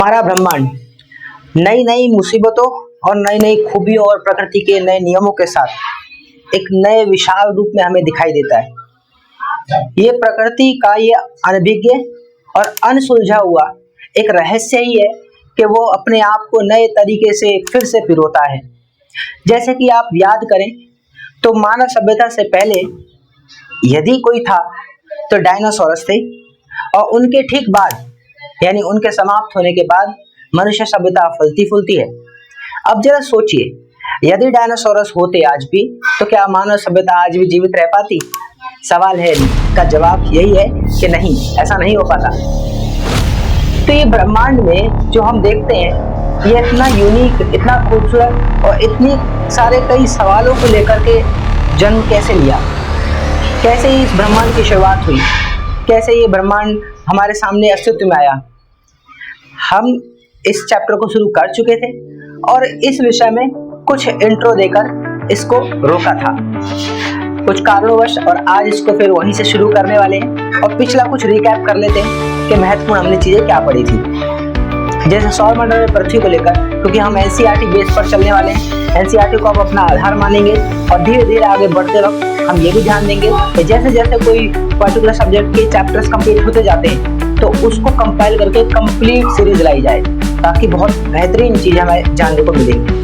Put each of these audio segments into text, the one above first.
हमारा ब्रह्मांड नई नई मुसीबतों और नई नई खूबियों और प्रकृति के नए नियमों के साथ एक नए विशाल रूप में हमें दिखाई देता है। ये प्रकृति का ये अनभिज्ञ और अनसुलझा हुआ एक रहस्य ही है कि वो अपने आप को नए तरीके से फिर से पिरोता है। जैसे कि आप याद करें तो मानव सभ्यता से पहले यदि कोई था तो डायनासोरस थे, और उनके ठीक बाद यानी उनके समाप्त होने के बाद मनुष्य सभ्यता फलती फूलती है। अब जरा सोचिए, यदि डायनासोरस होते आज भी तो क्या मानव सभ्यता आज भी जीवित रह पाती? सवाल है का जवाब यही है कि नहीं, ऐसा नहीं हो पाता। तो ये ब्रह्मांड में जो हम देखते हैं ये इतना यूनिक, इतना खूबसूरत और इतनी सारे कई सवालों को लेकर के जन्म कैसे लिया, कैसे इस ब्रह्मांड की शुरुआत हुई, कैसे ये ब्रह्मांड हमारे सामने अस्तित्व में आया, हम इस चैप्टर को शुरू कर चुके थे और इस विषय में कुछ इंट्रो देकर इसको रोका था कुछ कारणोंवश, और आज इसको फिर वहीं से शुरू करने वाले हैं। और पिछला कुछ रिकैप कर लेते हैं कि महत्वपूर्ण हमने चीजें क्या पढ़ी थी। जैसे सौर मंडल में पृथ्वी को लेकर, क्योंकि हम एनसीईआरटी बेस पर चलने वाले हैं, एनसीईआरटी को हम अपना आधार मानेंगे और धीरे धीरे आगे बढ़ते वक्त हम ये भी ध्यान देंगे कि जैसे जैसे कोई पर्टिकुलर सब्जेक्ट के चैप्टर्स कंप्लीट होते जाते हैं तो उसको कंपाइल करके कंप्लीट सीरीज लाई जाए, ताकि बहुत बेहतरीन चीजें हमें जानने को मिलेंगी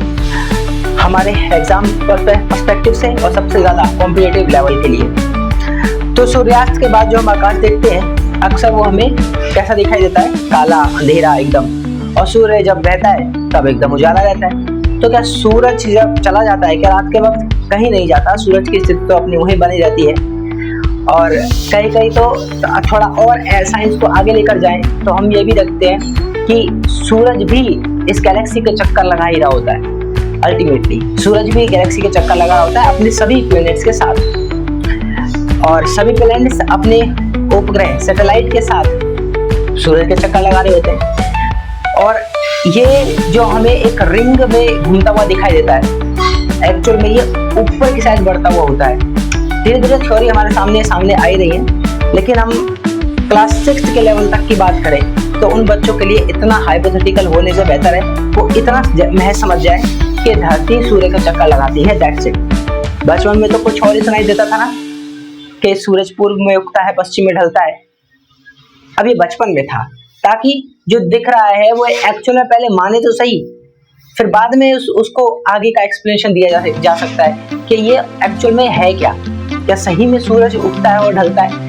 हमारे एग्जाम पर्सपेक्टिव से और सबसे ज्यादा कॉम्पिटिटिव लेवल के लिए। तो सूर्यास्त के बाद जो हम आकाश देखते हैं अक्सर वो हमें कैसा दिखाई देता है? काला अंधेरा एकदम, और सूर्य जब रहता है तब एकदम उजाला रहता है। तो क्या सूरज जब चला जाता है क्या रात के वक्त? कहीं नहीं जाता, सूरज की स्थिति तो अपनी वहीं बनी रहती है। और कहीं कहीं तो थोड़ा और साइंस को आगे लेकर जाएं तो हम ये भी देखते हैं कि सूरज भी इस गैलेक्सी के चक्कर लगा ही रहा होता है। अल्टीमेटली सूरज भी गैलेक्सी के चक्कर लगा होता है अपने सभी प्लैनेट्स के साथ, और सभी प्लैनेट्स अपने उपग्रह सैटेलाइट के साथ सूरज के चक्कर लगा रहे होते हैं। और ये जो हमें एक रिंग में घूमता हुआ दिखाई देता है, एक्चुअल में ये ऊपर की साइड बढ़ता हुआ होता है। धीरे धीरे थ्योरी हमारे सामने आ ही रही है, लेकिन हम क्लास 6 के लेवल तक की बात करें तो उन बच्चों के लिए इतना हाइपोथेटिकल होने से बेहतर है वो इतना महज समझ जाए कि धरती सूर्य का चक्कर लगाती है, दैट्स इट। बचपन में तो कुछ और ही सुनाई देता था ना कि सूरज पूर्व में उगता है पश्चिम में ढलता है। अब ये बचपन में था, ताकि जो दिख रहा है वो एक्चुअल में पहले माने तो सही, फिर बाद में उसको आगे का एक्सप्लेनेशन दिया जा सकता है कि ये एक्चुअल में है क्या सही में सूरज उगता है और ढलता है।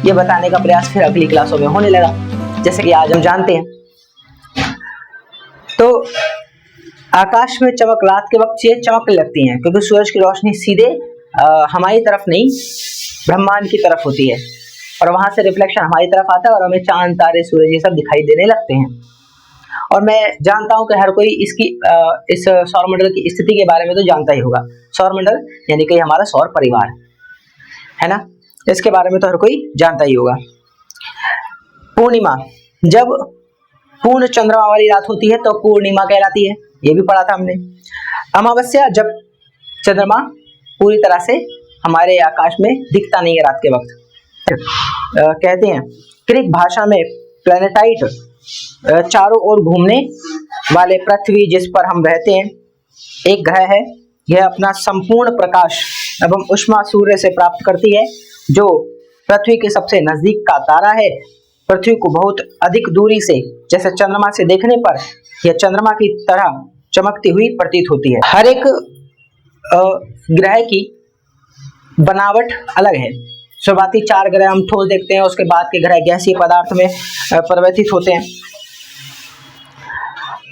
ये बताने का प्रयास फिर अगली क्लासों में होने लगा, जैसे कि आज हम जानते हैं। तो आकाश में चमक रात के वक्त ये चमकने लगती हैं क्योंकि सूरज की रोशनी सीधे हमारी तरफ नहीं ब्रह्मांड की तरफ होती है, और वहां से रिफ्लेक्शन हमारी तरफ आता है और हमें चांद तारे सूरज ये सब दिखाई देने लगते हैं। और मैं जानता हूं कि हर कोई इस सौर मंडल की स्थिति के बारे में तो जानता ही होगा। सौर मंडल यानी कि हमारा सौर परिवार है ना, इसके बारे में तो हर कोई जानता ही होगा। पूर्णिमा, जब पूर्ण चंद्रमा वाली रात होती है तो पूर्णिमा कहलाती है, ये भी पढ़ा था हमने। अमावस्या, जब चंद्रमा पूरी तरह से हमारे आकाश में दिखता नहीं है रात के वक्त। कहते हैं ग्रीक भाषा में प्लैनेटाइट चारों ओर घूमने वाले पृथ्वी जिस पर हम रहते हैं एक ग्रह है। यह अपना संपूर्ण प्रकाश एवं ऊष्मा सूर्य से प्राप्त करती है, जो पृथ्वी के सबसे नजदीक का तारा है। पृथ्वी को बहुत अधिक दूरी से जैसे चंद्रमा से देखने पर यह चंद्रमा की तरह चमकती हुई प्रतीत होती है। हर एक ग्रह की बनावट अलग है। शुरुआती 4 ग्रह हम ठोस देखते हैं, उसके बाद के ग्रह गैसीय पदार्थ में परिवर्तित होते हैं।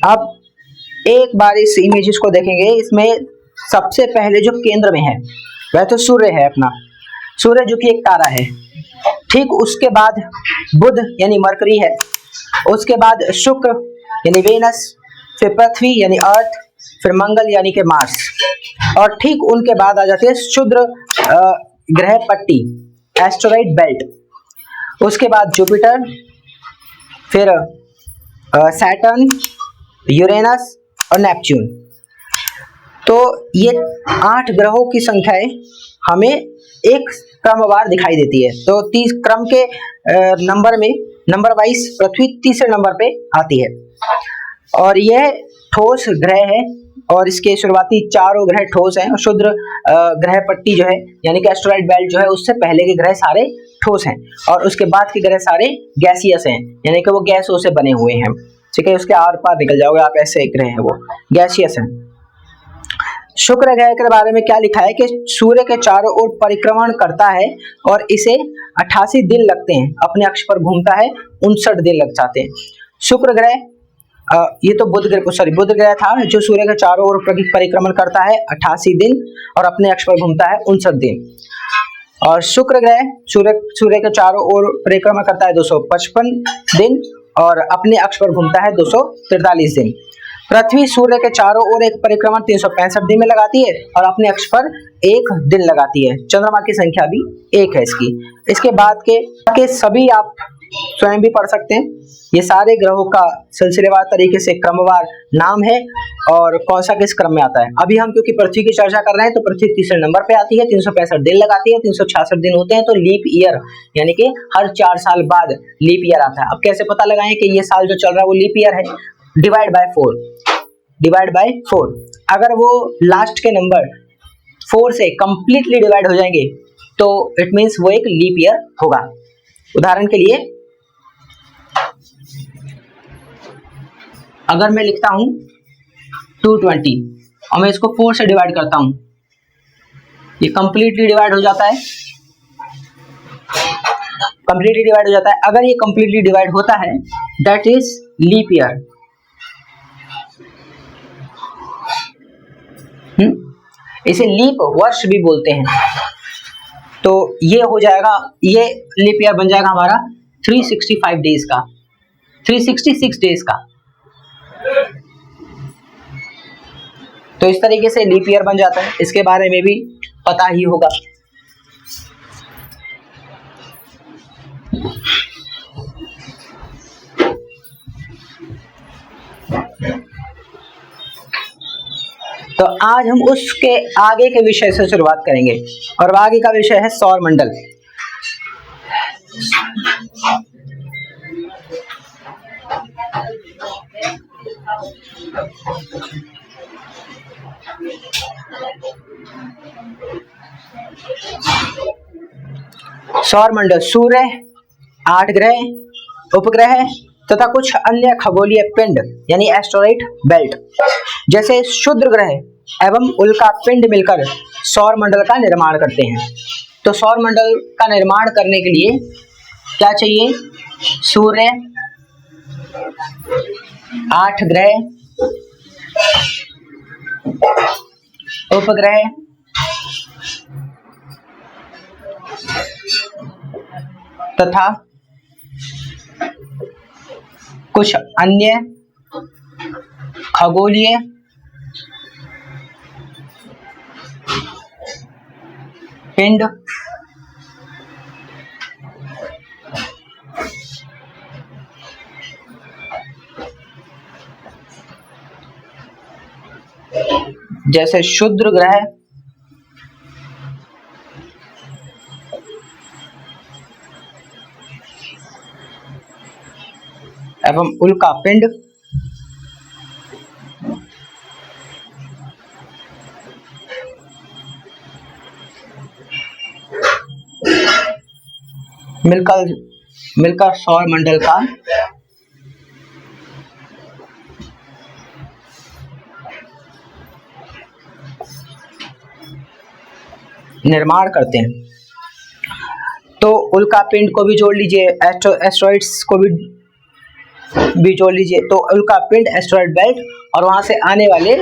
अब एक बार इस इमेजेस को देखेंगे, इसमें सबसे पहले जो केंद्र में है वह तो सूर्य है अपना, सूर्य जो कि एक तारा है। ठीक उसके बाद बुध यानी मरकरी है, उसके बाद शुक्र यानी वेनस, फिर पृथ्वी यानी अर्थ, फिर मंगल यानी कि मार्स, और ठीक उनके बाद आ जाती है क्षुद्र ग्रह पट्टी एस्टेरॉइड बेल्ट, उसके बाद जुपिटर, फिर सैटर्न, यूरेनस और नेपच्यून। तो ये 8 ग्रहों की संख्याएं हमें एक क्रमवार दिखाई देती है। तो 30 क्रम के नंबर में नंबर वाइज पृथ्वी तीसरे नंबर पे आती है और यह ठोस ग्रह है और इसके शुरुआती चारों ग्रह ठोस हैं और क्षुद्र ग्रह पट्टी जो है यानी कि एस्टेरॉयड बेल्ट जो है उससे पहले के ग्रह सारे ठोस हैं और उसके बाद के ग्रह सारे गैसियस हैं यानी कि वो गैसों से बने हुए हैं। ठीक है, उसके आर पार निकल जाओगे आप, ऐसे ग्रह है वो गैसियस हैं। शुक्र ग्रह के बारे में क्या लिखा है कि सूर्य के चारों ओर परिक्रमण करता है और इसे 88 दिन लगते हैं, अपने अक्ष पर घूमता है 59 दिन लग जाते हैं। शुक्र ग्रह ये तो बुध ग्रह था जो सूर्य के चारों ओर परिक्रमण करता है 88 दिन और अपने अक्ष पर घूमता है 59 दिन। और शुक्र ग्रह सूर्य के चारों ओर परिक्रमण करता है 255 दिन और अपने अक्ष पर घूमता है 243 दिन। पृथ्वी सूर्य के चारों ओर एक परिक्रमण 365 दिन में लगाती है और अपने अक्ष पर 1 दिन लगाती है। चंद्रमा की संख्या भी 1 है इसकी। इसके बाद के सभी आप स्वयं भी पढ़ सकते हैं। ये सारे ग्रहों का सिलसिलेवार तरीके से क्रमवार नाम है और कौन सा किस क्रम में आता है। अभी हम क्योंकि पृथ्वी की चर्चा कर रहे हैं तो पृथ्वी तीसरे नंबर पे आती है, 365 दिन लगाती है, 366 दिन होते हैं तो लीप ईयर यानी कि हर 4 साल बाद लीप ईयर आता है। अब कैसे पता लगाएं कि ये साल जो चल रहा है वो लीप ईयर है? Divide by 4। अगर वो लास्ट के नंबर 4 से कंप्लीटली डिवाइड हो जाएंगे तो इट मीन्स वो एक लीप ईयर होगा। उदाहरण के लिए अगर मैं लिखता हूं 220 और मैं इसको 4 से डिवाइड करता हूं, ये कंप्लीटली डिवाइड हो जाता है। अगर ये कंप्लीटली डिवाइड होता है दैट इज लीप ईयर। इसे लीप वर्ष भी बोलते हैं। तो ये हो जाएगा, ये लीप ईयर बन जाएगा हमारा 365 डेज का, 366 डेज का। तो इस तरीके से लीप ईयर बन जाता है, इसके बारे में भी पता ही होगा। तो आज हम उसके आगे के विषय से शुरुआत करेंगे और आगे का विषय है सौर मंडल। सौर मंडल सूर्य, 8 ग्रह, उपग्रह तथा कुछ अन्य खगोलीय पिंड यानी एस्टेरॉयड बेल्ट जैसे क्षुद्र ग्रह एवं उल्का पिंड मिलकर सौर मंडल का निर्माण करते हैं। तो सौर मंडल का निर्माण करने के लिए क्या चाहिए? सूर्य, 8 ग्रह, उपग्रह तथा कुछ अन्य खगोलीय पिंड जैसे क्षुद्र ग्रह एवं उल्का पिंड मिलकर सौर मंडल का निर्माण करते हैं। तो उल्का पिंड को भी जोड़ लीजिए, एस्टेरॉइड्स को भी जोड़ लीजिए। तो उल्का पिंड, एस्टेरॉयड बेल्ट और वहां से आने वाले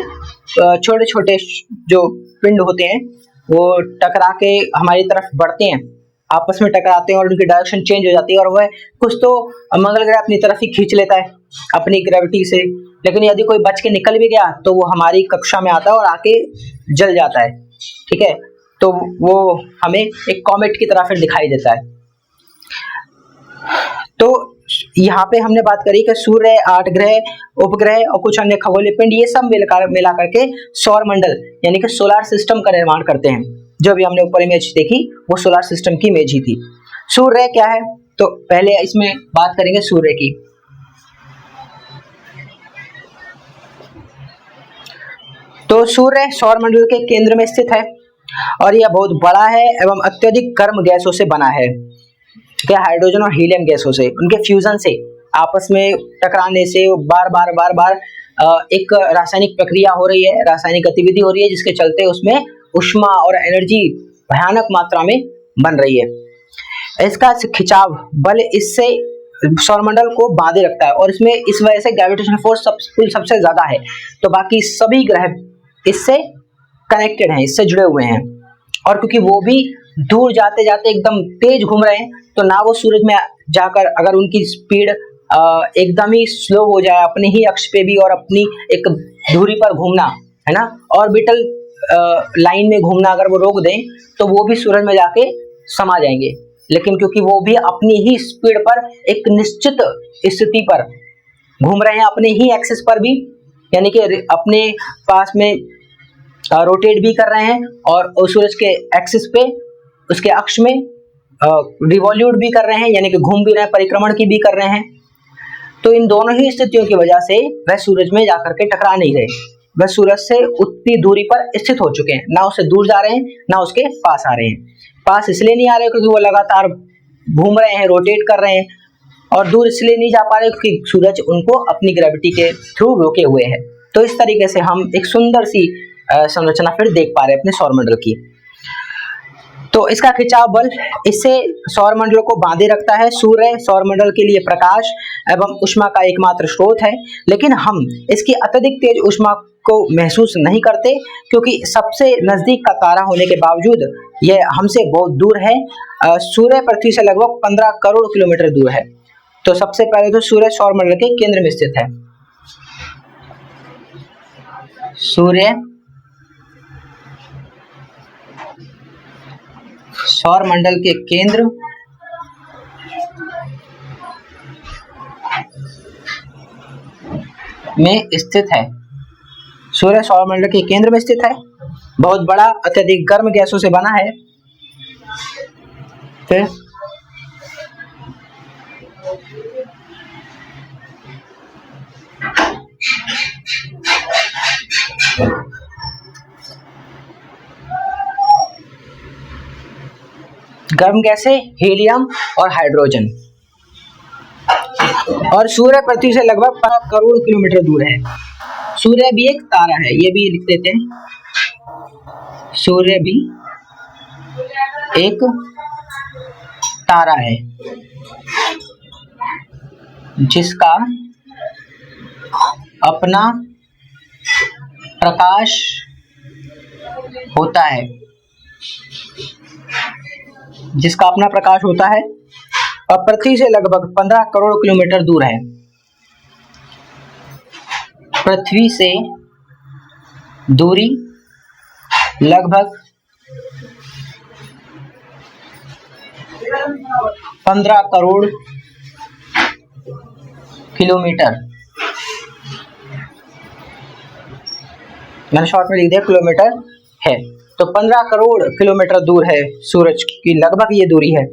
छोटे छोटे जो पिंड होते हैं वो टकरा के हमारी तरफ बढ़ते हैं, आपस में टकराते हैं और उनकी डायरेक्शन चेंज हो जाती है और वह कुछ तो मंगल ग्रह अपनी तरफ ही खींच लेता है अपनी ग्रेविटी से, लेकिन यदि कोई बच के निकल भी गया तो वो हमारी कक्षा में आता है और आके जल जाता है। ठीक है, तो वो हमें एक कॉमेट की तरह फिर दिखाई देता है। तो यहाँ पे हमने बात करी कि सूर्य, 8 ग्रह, उपग्रह और कुछ अन्य खगोलीय पिंड ये सब मिला करके सौर मंडल यानी कि सोलर सिस्टम का निर्माण करते हैं। जो भी हमने ऊपर इमेज देखी वो सोलर सिस्टम की इमेज ही थी। सूर्य क्या है? तो पहले इसमें बात करेंगे सूर्य की। तो सूर्य सौरमंडल के केंद्र में स्थित है और यह बहुत बड़ा है एवं अत्यधिक गर्म गैसों से बना है। क्या हाइड्रोजन और हीलियम गैसों से, उनके फ्यूजन से, आपस में टकराने से बार बार एक रासायनिक प्रक्रिया हो रही है, रासायनिक गतिविधि हो रही है, जिसके चलते उसमें ऊष्मा और एनर्जी भयानक मात्रा में बन रही है। इसका खिंचाव बल इससे सौरमंडल को बांधे रखता है और इसमें इस वजह से ग्रेविटेशनल फोर्स सबसे ज्यादा है। तो बाकी सभी ग्रह इससे कनेक्टेड हैं, इससे जुड़े हुए हैं। और क्योंकि वो भी दूर जाते जाते एकदम तेज घूम रहे हैं, तो ना वो सूरज में जाकर अगर उनकी स्पीड एकदम ही स्लो हो जाए अपनी ही अक्ष पे भी और अपनी एक दूरी पर घूमना, है ना, ऑर्बिटल लाइन में घूमना अगर वो रोक दें तो वो भी सूरज में जाके समा जाएंगे। लेकिन क्योंकि वो भी अपनी ही स्पीड पर एक निश्चित स्थिति पर घूम रहे हैं, अपने ही एक्सिस पर भी, यानी कि अपने पास में रोटेट भी कर रहे हैं और सूरज के एक्सिस पे, उसके अक्ष में रिवॉल्यूट भी कर रहे हैं, यानी कि घूम भी रहे हैं, परिक्रमण की भी कर रहे हैं। तो इन दोनों ही स्थितियों की वजह से वह सूरज में जाकर के टकरा नहीं रहे, वह सूरज से उतनी दूरी पर स्थित हो चुके हैं, ना उससे दूर जा रहे हैं ना उसके पास आ रहे हैं। पास इसलिए नहीं आ रहे क्योंकि वो लगातार घूम रहे हैं, रोटेट कर रहे हैं, और दूर इसलिए नहीं जा पा रहे क्योंकि सूरज उनको अपनी ग्रेविटी के थ्रू रोके हुए है। तो इस तरीके से हम एक सुंदर सी संरचना फिर देख पा रहे हैं अपने सौरमंडल की। तो इसका खिंचाव बल इससे सौरमंडल को बांधे रखता है। सूर्य सौरमंडल के लिए प्रकाश एवं ऊष्मा का एकमात्र स्रोत है, लेकिन हम इसकी अत्यधिक तेज ऊष्मा को महसूस नहीं करते क्योंकि सबसे नजदीक का तारा होने के बावजूद यह हमसे बहुत दूर है। सूर्य पृथ्वी से लगभग 15 करोड़ किलोमीटर दूर है। तो सबसे पहले तो सूर्य सौरमंडल के केंद्र में स्थित है। सूर्य सौरमंडल के केंद्र में स्थित है। सूर्य सौरमंडल के केंद्र में स्थित है, बहुत बड़ा, अत्यधिक गर्म गैसों से बना है। फिर गर्म गैसें हीलियम और हाइड्रोजन। और सूर्य पृथ्वी से लगभग 15 करोड़ किलोमीटर दूर है। सूर्य भी एक तारा है, ये भी लिख देते हैं। सूर्य भी एक तारा है जिसका अपना प्रकाश होता है, जिसका अपना प्रकाश होता है और पृथ्वी से लगभग 15 करोड़ किलोमीटर दूर है। पृथ्वी से दूरी लगभग 15 करोड़ किलोमीटर, मैंने शॉर्ट में लिख दिया किलोमीटर है। तो 15 करोड़ किलोमीटर दूर है सूरज की लगभग ये दूरी है।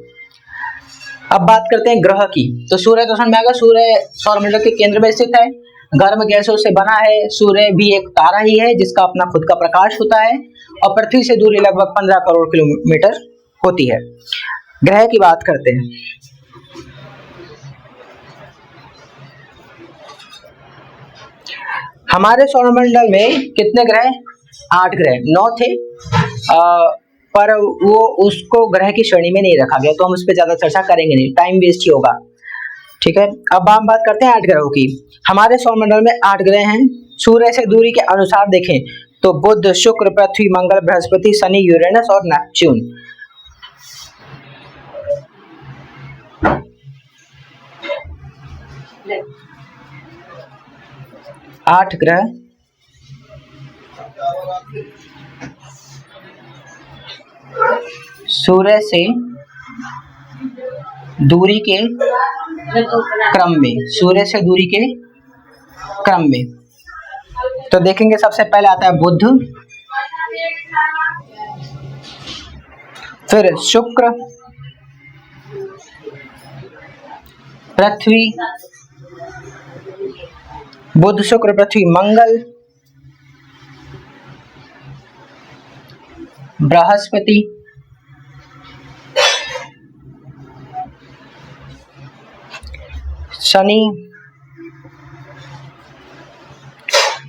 अब बात करते हैं ग्रह की। तो सूर्य तो समझ में आएगा, सूर्य सौरमंडल के केंद्र में स्थित है, गर्म गैसों से बना है। सूर्य भी एक तारा ही है जिसका अपना खुद का प्रकाश होता है और पृथ्वी से दूरी लगभग 15 करोड़ किलोमीटर होती है। ग्रह की बात करते हैं। हमारे सौरमंडल में कितने ग्रह? 8 ग्रह। 9 थे पर वो उसको ग्रह की श्रेणी में नहीं रखा गया, तो हम उस पर ज्यादा चर्चा करेंगे नहीं, टाइम वेस्ट ही होगा। ठीक है, अब हम बात करते हैं 8 ग्रहों की। हमारे सौरमंडल में 8 ग्रह हैं। सूर्य से दूरी के अनुसार देखें तो बुध, शुक्र, पृथ्वी, मंगल, बृहस्पति, शनि, यूरेनस और नेपच्यून। आठ ग्रह सूर्य से दूरी के क्रम में, सूर्य से दूरी के क्रम में। तो देखेंगे सबसे पहले आता है बुध, फिर शुक्र, पृथ्वी, बुध शुक्र पृथ्वी मंगल, बृहस्पति, शनि,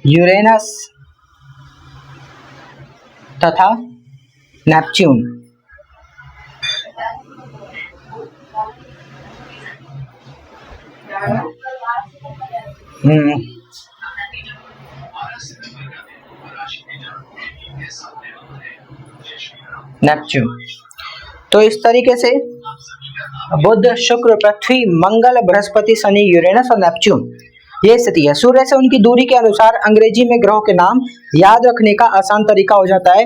यूरेनस तथा नेपच्यून। नेपच्यून। तो इस तरीके से बुध शुक्र पृथ्वी मंगल बृहस्पति शनि यूरेनस और नेपच्यून ये स्थिति है। सूर्य से उनकी दूरी के अनुसार अंग्रेजी में ग्रहों के नाम याद रखने का आसान तरीका हो जाता है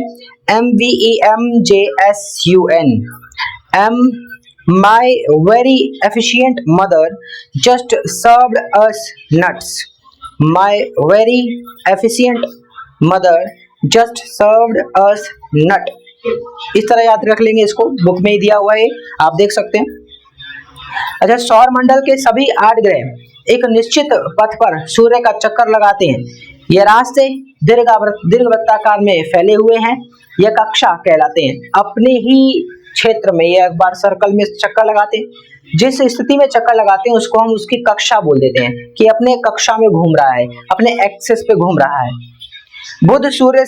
MVEMJSUN। M My very efficient mother just served us nuts. My very efficient mother just served us nut. इस तरह याद रख लेंगे, इसको बुक में ही दिया हुआ है, आप देख सकते हैं। अच्छा, सौर मंडल के सभी 8 ग्रह एक निश्चित पथ पर सूर्य का चक्कर लगाते हैं। ये रास्ते दीर्घवृत्ताकार में फैले हुए हैं, यह कक्षा कहलाते हैं। अपने ही क्षेत्र में ये एक बार सर्कल में चक्कर लगाते हैं। जिस स्थिति में चक्कर लगाते हैं उसको हम उसकी कक्षा बोल देते हैं कि अपने कक्षा में घूम रहा है, अपने एक्सिस पे घूम रहा है। बुध सूर्य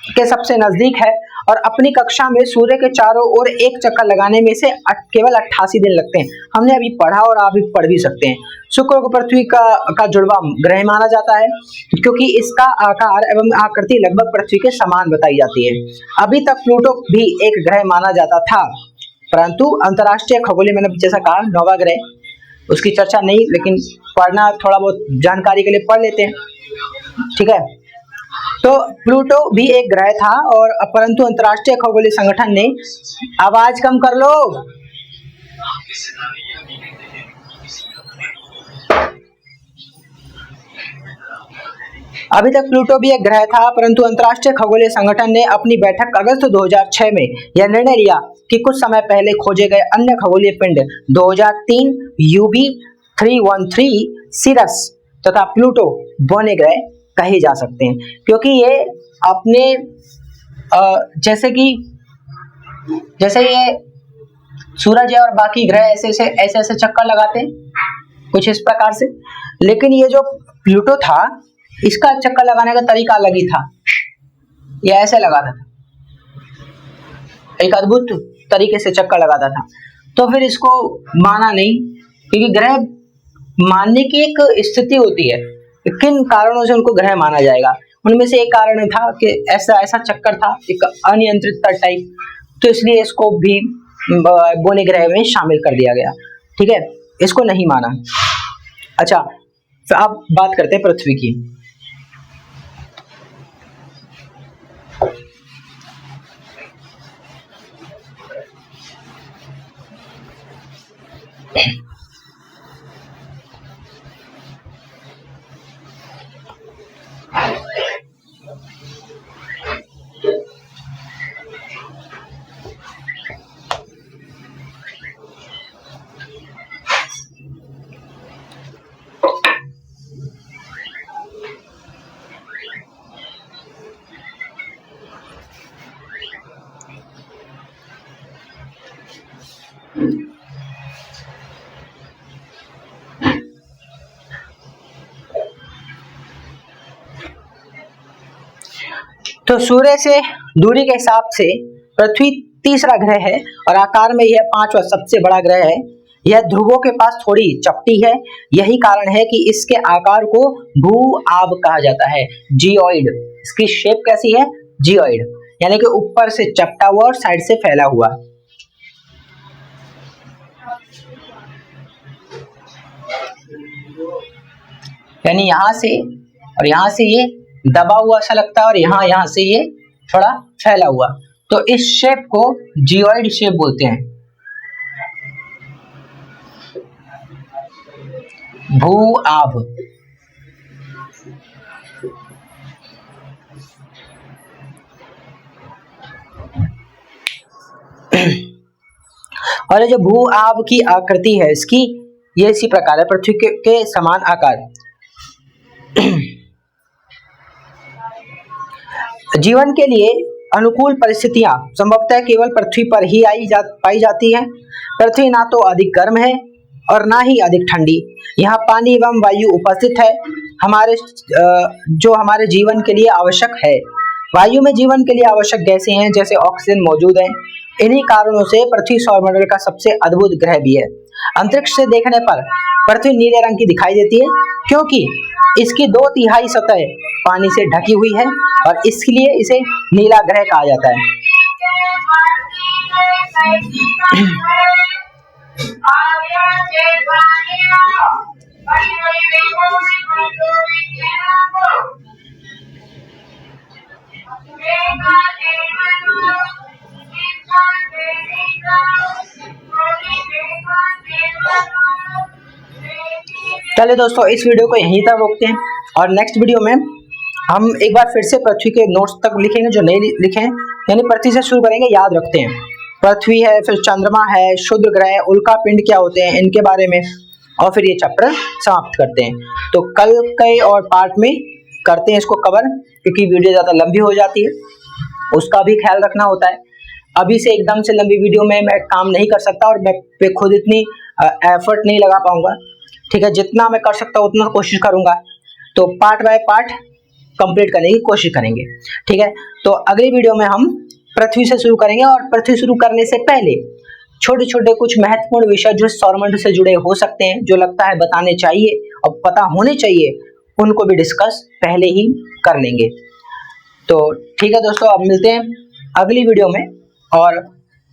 के सबसे नजदीक है और अपनी कक्षा में सूर्य के चारों ओर एक चक्कर लगाने में से केवल 88 दिन लगते हैं। हमने अभी पढ़ा और आप भी पढ़ भी सकते हैं। शुक्र को पृथ्वी का जुड़वा ग्रह माना जाता है क्योंकि इसका आकार एवं आकृति लगभग पृथ्वी के समान बताई जाती है। अभी तक प्लूटो भी एक ग्रह माना जाता था, परंतु अंतर्राष्ट्रीय खगोलीय, मैंने जैसा कहा 9वां ग्रह, उसकी चर्चा नहीं, लेकिन पढ़ना थोड़ा बहुत जानकारी के लिए पढ़ लेते हैं, ठीक है। तो प्लूटो भी एक ग्रह था और परंतु अंतर्राष्ट्रीय खगोलीय संगठन ने, आवाज कम कर लो, अभी तक प्लूटो भी एक ग्रह था परंतु अंतर्राष्ट्रीय खगोलीय संगठन ने अपनी बैठक अगस्त 2006 में यह निर्णय लिया कि कुछ समय पहले खोजे गए अन्य खगोलीय पिंड 2003 UB 313 सिरस तथा प्लूटो बौने ग्रह कहे जा सकते हैं, क्योंकि ये अपने जैसे ये सूरज है और बाकी ग्रह ऐसे ऐसे चक्कर लगाते हैं कुछ इस प्रकार से, लेकिन ये जो प्लूटो था इसका चक्कर लगाने का तरीका अलग ही था। ये ऐसे लगाता था, एक अद्भुत तरीके से चक्कर लगाता था। तो फिर इसको माना नहीं, क्योंकि ग्रह मानने की एक स्थिति होती है, किन कारणों से उनको ग्रह माना जाएगा। उनमें से एक कारण था कि ऐसा चक्कर था, एक अनियंत्रित टाइप, तो इसलिए इसको भी बौने ग्रह में शामिल कर दिया गया, ठीक है, इसको नहीं माना। अच्छा, तो अब बात करते हैं पृथ्वी की। तो सूर्य से दूरी के हिसाब से पृथ्वी तीसरा ग्रह है और आकार में यह 5वां सबसे बड़ा ग्रह है। यह ध्रुवों के पास थोड़ी चपटी है, यही कारण है कि इसके आकार को भू-आभ कहा जाता है, जियोइड। इसकी शेप कैसी है? जियोइड, यानी कि ऊपर से चपटा हुआ और साइड से फैला हुआ। यानी यहां से ये दबा हुआ सा लगता है और यहां से ये थोड़ा फैला हुआ, तो इस शेप को जियोइड शेप बोलते हैं, भू-आभ। और ये जो भू-आभ की आकृति है इसकी, ये इसी प्रकार है, पृथ्वी के समान आकार। जीवन के लिए अनुकूल परिस्थितियां संभवतः केवल पृथ्वी पर ही पाई जाती हैं। पृथ्वी ना तो अधिक गर्म है और ना ही अधिक ठंडी। यहाँ पानी एवं वायु उपस्थित है, जो हमारे जीवन के लिए आवश्यक है। वायु में जीवन के लिए आवश्यक गैसें हैं, जैसे ऑक्सीजन मौजूद है। इन्हीं कारणों से पृथ्वी सौरमंडल का सबसे अद्भुत ग्रह भी है। अंतरिक्ष से देखने पर पृथ्वी नीले रंग की दिखाई देती है, क्योंकि इसकी 2/3 सतह पानी से ढकी हुई है और इसलिए इसे नीला ग्रह कहा जाता है। चलिए दोस्तों, इस वीडियो को यहीं तक रोकते हैं और नेक्स्ट वीडियो में हम एक बार फिर से पृथ्वी के नोट्स तक लिखेंगे जो नहीं लिखे हैं, यानी पृथ्वी से शुरू करेंगे। याद रखते हैं, पृथ्वी है, फिर चंद्रमा है, क्षुद्र ग्रह, उल्का पिंड क्या होते हैं, इनके बारे में, और फिर ये चैप्टर समाप्त करते हैं। तो कल के और पार्ट में करते हैं इसको कवर, क्योंकि वीडियो ज़्यादा लंबी हो जाती है, उसका भी ख्याल रखना होता है। अभी से एकदम से लंबी वीडियो में मैं काम नहीं कर सकता और मैं पे खुद इतनी एफर्ट नहीं लगा पाऊंगा। ठीक है, जितना मैं कर सकता हूँ उतना कोशिश करूंगा। तो पार्ट बाय पार्ट कंप्लीट करने की कोशिश करेंगे। ठीक है, तो अगली वीडियो में हम पृथ्वी से शुरू करेंगे और पृथ्वी शुरू करने से पहले छोटे छोटे कुछ महत्वपूर्ण विषय जो सौरमंडल से जुड़े हो सकते हैं, जो लगता है बताने चाहिए और पता होने चाहिए, उनको भी डिस्कस पहले ही कर लेंगे। तो ठीक है दोस्तों, अब मिलते हैं अगली वीडियो में। और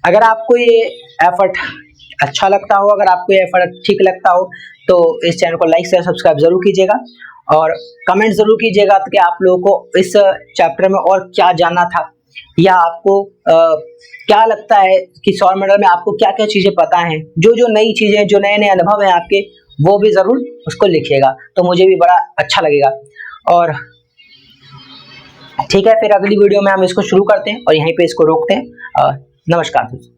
अगर आपको ये एफर्ट अच्छा लगता हो, अगर आपको ये एफर्ट ठीक लगता हो, तो इस चैनल को लाइक शेयर सब्सक्राइब जरूर कीजिएगा और कमेंट जरूर कीजिएगा कि आप लोगों को इस चैप्टर में और क्या जानना था, या आपको क्या लगता है कि सौरमंडल में आपको क्या क्या चीज़ें पता हैं, जो नई चीज़ें, जो नए नए अनुभव हैं आपके, वो भी ज़रूर उसको लिखिएगा, तो मुझे भी बड़ा अच्छा लगेगा। और ठीक है, फिर अगली वीडियो में हम इसको शुरू करते हैं और यहीं पे इसको रोकते हैं। नमस्कार दोस्तों।